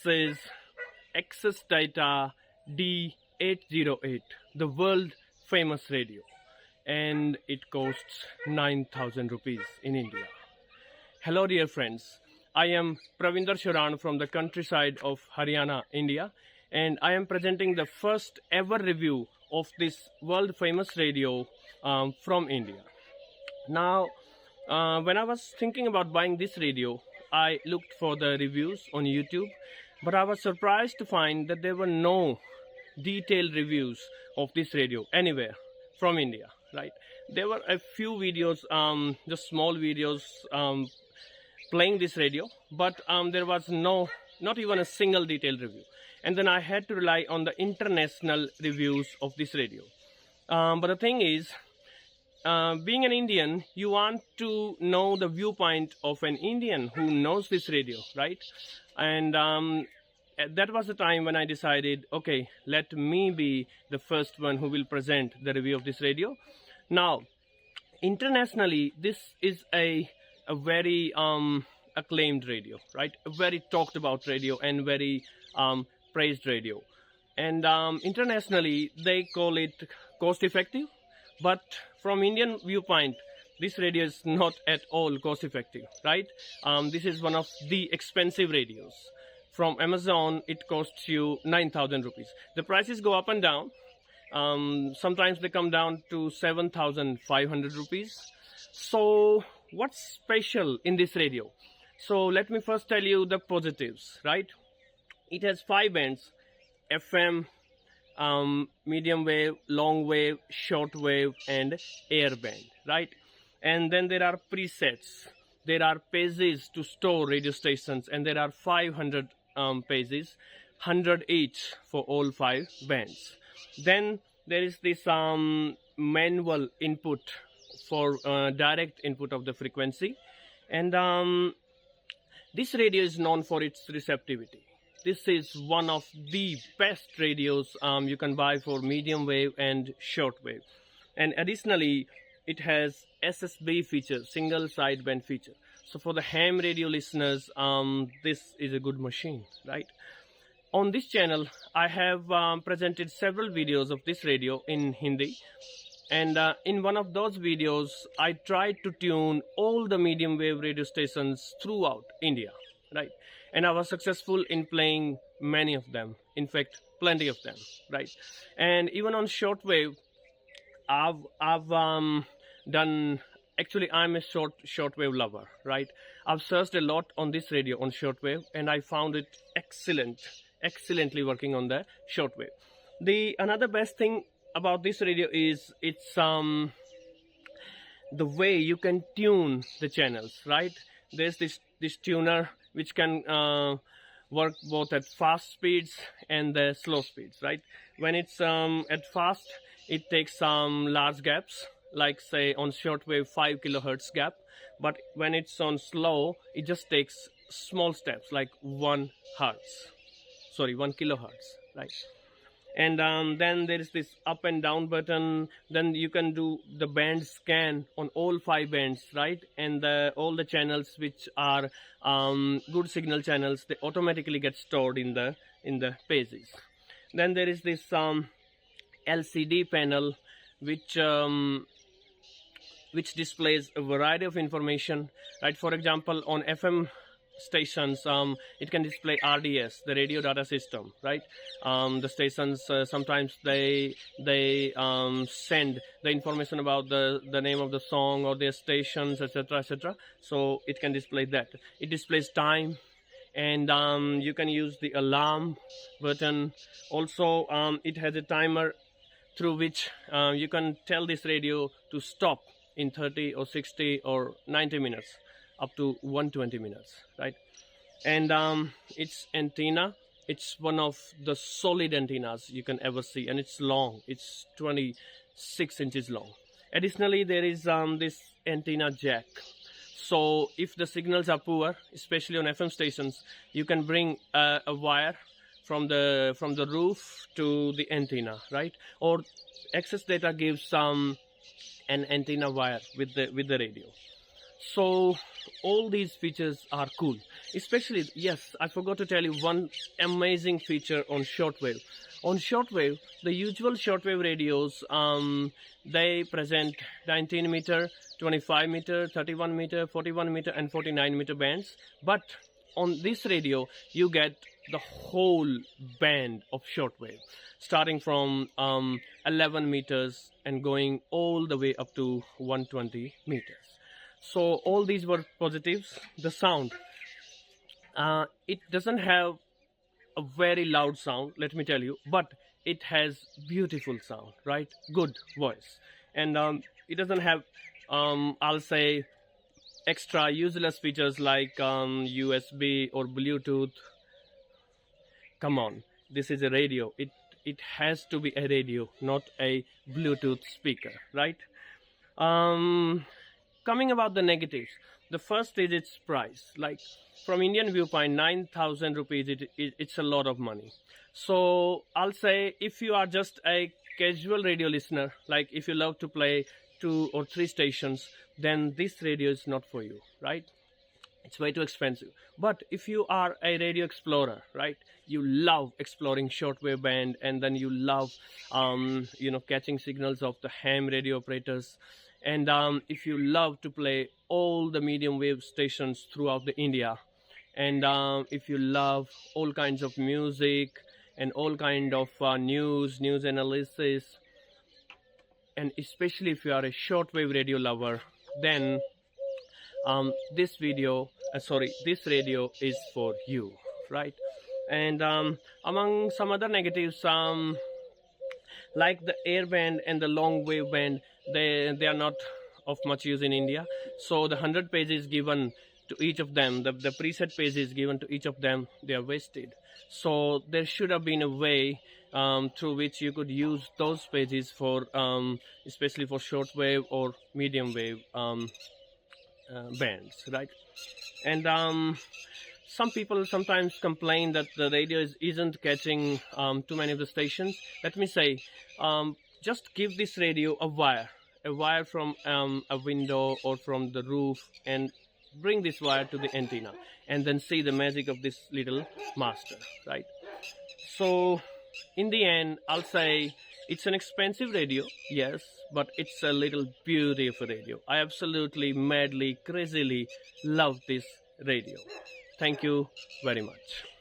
is XHDATA D-808, the world famous radio, and it costs 9,000 rupees in India. Hello dear friends, I am Pravinder Sharan from the countryside of Haryana, India, and I am presenting the first ever review of this world famous radio from India. Now, when I was thinking about buying this radio, I looked for the reviews on YouTube, but I was surprised to find that there were no detailed reviews of this radio anywhere from India, right? There were a few videos, just small videos playing this radio, but there was not even a single detailed review. And then I had to rely on the international reviews of this radio. But the thing is, being an Indian, you want to know the viewpoint of an Indian who knows this radio, right? And that was the time when I decided, okay, let me be the first one who will present the review of this radio. Now, internationally, this is a very acclaimed radio, right? A very talked about radio and very praised radio. And internationally, they call it cost effective. But from Indian viewpoint, this radio is not at all cost effective, right? This is one of the expensive radios. From Amazon, it costs you 9,000 rupees. The prices go up and down. Sometimes they come down to 7,500 rupees. So what's special in this radio? So let me first tell you the positives, right? It has 5 bands: FM, medium wave, long wave, short wave, and air band, right? And then there are presets. There are pages to store radio stations, and there are 500 pages, 100 each for all 5 bands. Then there is this manual input for direct input of the frequency, and this radio is known for its receptivity. This is one of the best radios you can buy for medium wave and short wave. And additionally, it has SSB feature, single sideband feature. So for the ham radio listeners, this is a good machine, right? On this channel, I have presented several videos of this radio in Hindi. And in one of those videos, I tried to tune all the medium wave radio stations throughout India, right? And I was successful in playing many of them. In fact, plenty of them, right? And even on shortwave, I've done. Actually, I'm a shortwave lover, right? I've searched a lot on this radio on shortwave, and I found it excellently working on the shortwave. Another best thing about this radio is it's the way you can tune the channels, right? There's this tuner which can work both at fast speeds and the slow speeds, right? When it's at fast, it takes some large gaps, like say on shortwave 5 kilohertz gap, but when it's on slow, it just takes small steps like 1 kilohertz, right? And then there is this up and down button. Then you can do the band scan on all 5 bands, right? And all the channels which are good signal channels, they automatically get stored in the pages. Then there is this LCD panel which displays a variety of information, right? For example, on FM stations, it can display RDS, the radio data system, right? The stations sometimes they send the information about the name of the song or their stations, etc., etc. So it can display that. It displays time, and you can use the alarm button. Also, it has a timer through which you can tell this radio to stop in 30 or 60 or 90 minutes. Up to 120 minutes, right? And its antenna, it's one of the solid antennas you can ever see, and it's long. It's 26 inches long. Additionally, there is this antenna jack. So if the signals are poor, especially on FM stations, you can bring a wire from the roof to the antenna, right? Or XHDATA gives an antenna wire with the radio. So all these features are cool. Especially, yes, I forgot to tell you one amazing feature on shortwave. On shortwave, the usual shortwave radios, they present 19 meter, 25 meter, 31 meter, 41 meter and 49 meter bands. But on this radio, you get the whole band of shortwave, starting from 11 meters and going all the way up to 120 meters. So all these were positives. The sound, it doesn't have a very loud sound, let me tell you, but it has beautiful sound, right? Good voice. And it doesn't have, I'll say, extra useless features like USB or Bluetooth. Come on, this is a radio. It has to be a radio, not a Bluetooth speaker, right? Coming about the negatives, the first is its price. Like, from Indian viewpoint, 9,000 rupees, it's a lot of money. So I'll say, if you are just a casual radio listener, like if you love to play 2 or 3 stations, then this radio is not for you, right? It's way too expensive. But if you are a radio explorer, right, you love exploring shortwave band, and then you love catching signals of the ham radio operators, and if you love to play all the medium wave stations throughout the India, and if you love all kinds of music and all kind of news analysis, and especially if you are a shortwave radio lover, then this radio is for you, right? And among some other negatives, like the air band and the long wave band, they are not of much use in India. So the 100 pages given to each of them, the preset pages given to each of them, they are wasted. So there should have been a way through which you could use those pages for especially for shortwave or medium wave bands, right? And some people sometimes complain that the radio isn't catching too many of the stations. Let me say, just give this radio a wire from a window or from the roof, and bring this wire to the antenna, and then see the magic of this little master, right? So in the end, I'll say it's an expensive radio, yes, but it's a little beauty of a radio. I absolutely, madly, crazily love this radio. Thank you very much.